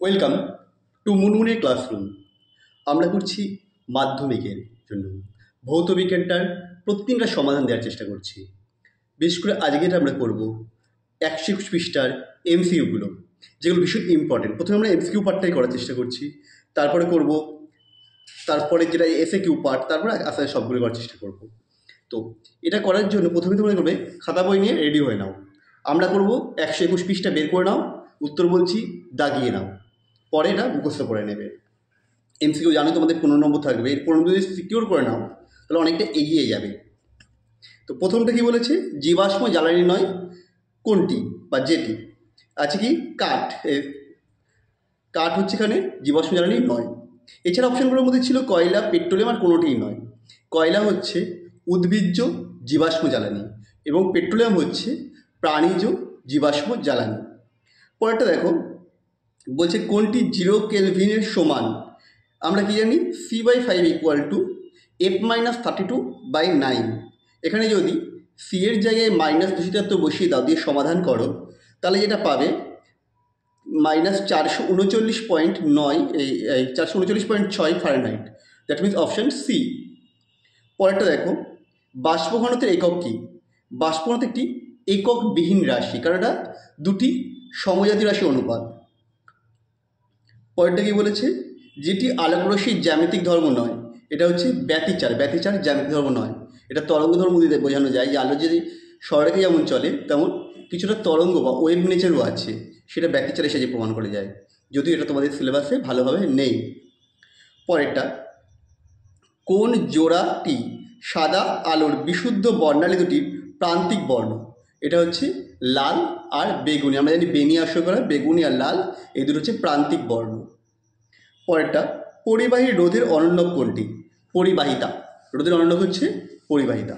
Welcome to মুনমুনের classroom. আমরা করছি মাধ্যমিকের জন্য ভৌত বিজ্ঞানটার প্রত্যেকটা সমাধান দেওয়ার চেষ্টা করছি। বিশেষ করে আজকের আমরা করব 121 পৃষ্ঠার এমসিকিউগুলো, যেগুলো ভীষণ ইম্পর্টেন্ট। প্রথমে আমরা এমসিকিউ পার্টটাই করার চেষ্টা করছি, তারপরে যেটা এসএকিউ পার্ট, তারপরে আস্তে আস্তে সবগুলো করার চেষ্টা করব। তো এটা করার জন্য প্রথমে তোমরা করবে খাতা বই নিয়ে রেডি হয়ে নাও। আমরা করব 121 পৃষ্ঠা বের করে নাও, উত্তর বলছি দাগিয়ে নাও, পরে এটা মুখস্থ করে নেবে। এমসিকিউ জানো তোমাদের 15 নম্বর থাকবে, এর 15 যদি সিকিউর করে নাও তাহলে অনেকটা এগিয়ে যাবে। তো প্রথমটা কি বলেছে, জীবাশ্ম জ্বালানি নয় কোনটি বা যেটি আছে কি কাঠ। কাঠ হচ্ছে এখানে জীবাশ্ম জ্বালানি নয়। এছাড়া অপশানগুলোর মধ্যে ছিল কয়লা, পেট্রোলিয়াম, আর কোনোটিই নয়। কয়লা হচ্ছে উদ্ভিজ্জ জীবাশ্ম জ্বালানি এবং পেট্রোলিয়াম হচ্ছে প্রাণীজ জীবাশ্ম জ্বালানি। পরেরটা দেখো, বলছে কোনটি 0 কেলভিনের সমান। আমরা কি জানি C/5 = F-32/9। এখানে যদি সি এর জায়গায় -273 বসিয়ে দাও, দিয়ে সমাধান করো, তাহলে যেটা পাবে -439.6 Fahrenheit. That means option C. পরেরটা দেখো, বাষ্প ঘনত্বের একক কী। বাষ্প ঘনত্ব একটি এককবিহীন রাশি, কারণ এটা দুটি সমজাতীয় রাশি অনুপাত। পরেরটা কি বলেছে, যেটি আলোকরশ্মির জ্যামিতিক ধর্ম নয়। এটা হচ্ছে ব্যতিচার। ব্যতিচার জ্যামিতিক ধর্ম নয়, এটা তরঙ্গ ধর্ম দিয়ে বোঝানো যায় যে আলো যদি সরলরেখায় যেমন চলে তেমন কিছুটা তরঙ্গ বা ওয়েভ নেচারও আছে, সেটা ব্যতিচারের সাহায্যে প্রমাণ করে যায়, যদিও এটা তোমাদের সিলেবাসে ভালোভাবে নেই। পরেরটা, কোন জোড়াটি সাদা আলোর বিশুদ্ধ বর্ণালী দুটির প্রান্তিক বর্ণ। এটা হচ্ছে লাল আর বেগুনি। আমরা জানি বেনি শর্করা, বেগুনি আর লাল, এই দুটো হচ্ছে প্রান্তিক বর্ণ। পরেরটা, পরিবাহী রোধের অনন্যক কোনটি। পরিবাহিতা। রোধের অনন্যক হচ্ছে পরিবাহিতা।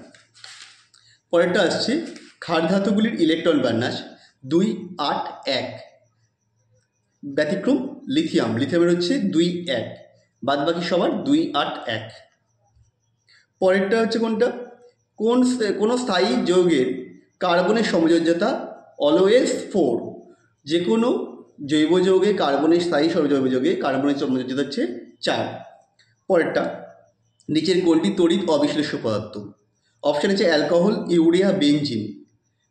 পরেরটা আসছে ক্ষার ধাতুগুলির ইলেকট্রন বিন্যাস 281। ব্যতিক্রম লিথিয়াম। লিথিয়ামের হচ্ছে 2-1, বাদ বাকি সবার 281। পরেরটা হচ্ছে কোনটা, কোন স্থায়ী যৌগের কার্বনের সমযোজ্যতা অলওয়েজ 4। যে কোনো জৈব যৌগে কার্বনের স্থায়ী জৈব যৌগে কার্বনের সমযোজ্যতা হচ্ছে 4। পরেরটা, নিচের কোনটি তড়িৎ অবিশ্লেষ্য পদার্থ। অপশান হচ্ছে অ্যালকোহল, ইউরিয়া, বেনজিন।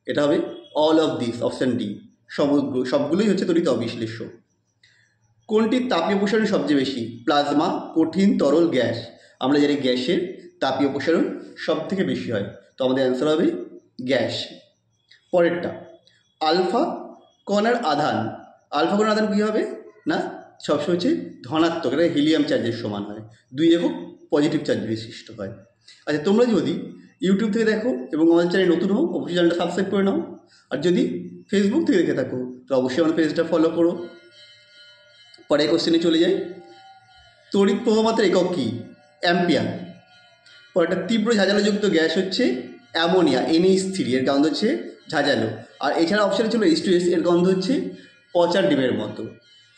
এটা হবে all of this, option D. সবগুলোই হচ্ছে তড়িৎ অবিশ্লেষ্য। কোনটির তাপীয় প্রসারণ সবচেয়ে বেশি। প্লাজমা, কঠিন, তরল, গ্যাস। আমরা জানি গ্যাসের তাপীয় প্রসারণ সব থেকে বেশি হয়, তো আমাদের অ্যান্সার হবে গ্যাস। পরেরটা, আলফা কণার আধান। আলফা কণার আধান কী হবে না, সবসময় হচ্ছে ধনাত্মক। এটা হিলিয়াম চার্জের সমান হয়, 2 একক পজিটিভ চার্জ বিশিষ্ট হয়। আচ্ছা, তোমরা যদি ইউটিউব থেকে দেখো এবং আমাদের চ্যানেল নতুন হও, অবশ্যই চ্যানেলটা সাবস্ক্রাইব করে নাও। আর যদি ফেসবুক থেকে দেখে থাকো তো অবশ্যই আমার পেজটা ফলো করো। পরে কোশ্চেনে চলে যাই, তড়িৎ প্রবাহমাত্রার একক কী। অ্যাম্পিয়ার। পরেরটা, তীব্র ঝাঁঝালোযুক্ত গ্যাস হচ্ছে অ্যামোনিয়া, NH3, এর গন্ধ হচ্ছে ঝাঁঝালো। আর এছাড়া অপশানে ছিল H2S, এর গন্ধ হচ্ছে পচা ডিমের মতো।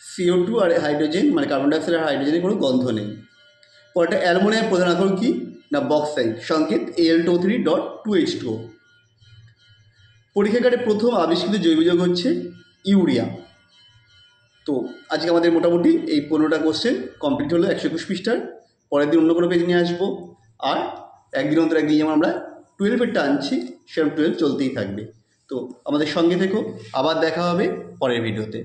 CO2 আর হাইড্রোজেন মানে কার্বন ডাইঅক্সাইড আর হাইড্রোজেনের কোনো গন্ধ নেই। পরেরটা, অ্যালুমিনিয়ামের প্রধান আকর কী না বক্সাইট, সংকেত Al2O3.2H2O। পরীক্ষাগারে প্রথম আবিষ্কৃত জৈব যৌগ হচ্ছে ইউরিয়া। তো আজকে আমাদের মোটামুটি এই 15টা কোশ্চেন কমপ্লিট হলো 121 পৃষ্ঠার। পরের দিন অন্য কোনো পেজ নিয়ে আসবো। আর একদিন অন্তর একদিন যেমন আমরা 12-এরটা আনছি, সেরকম 12 চলতেই থাকবে। তো আমাদের সঙ্গে থেকো, আবার দেখা হবে পরের ভিডিওতে।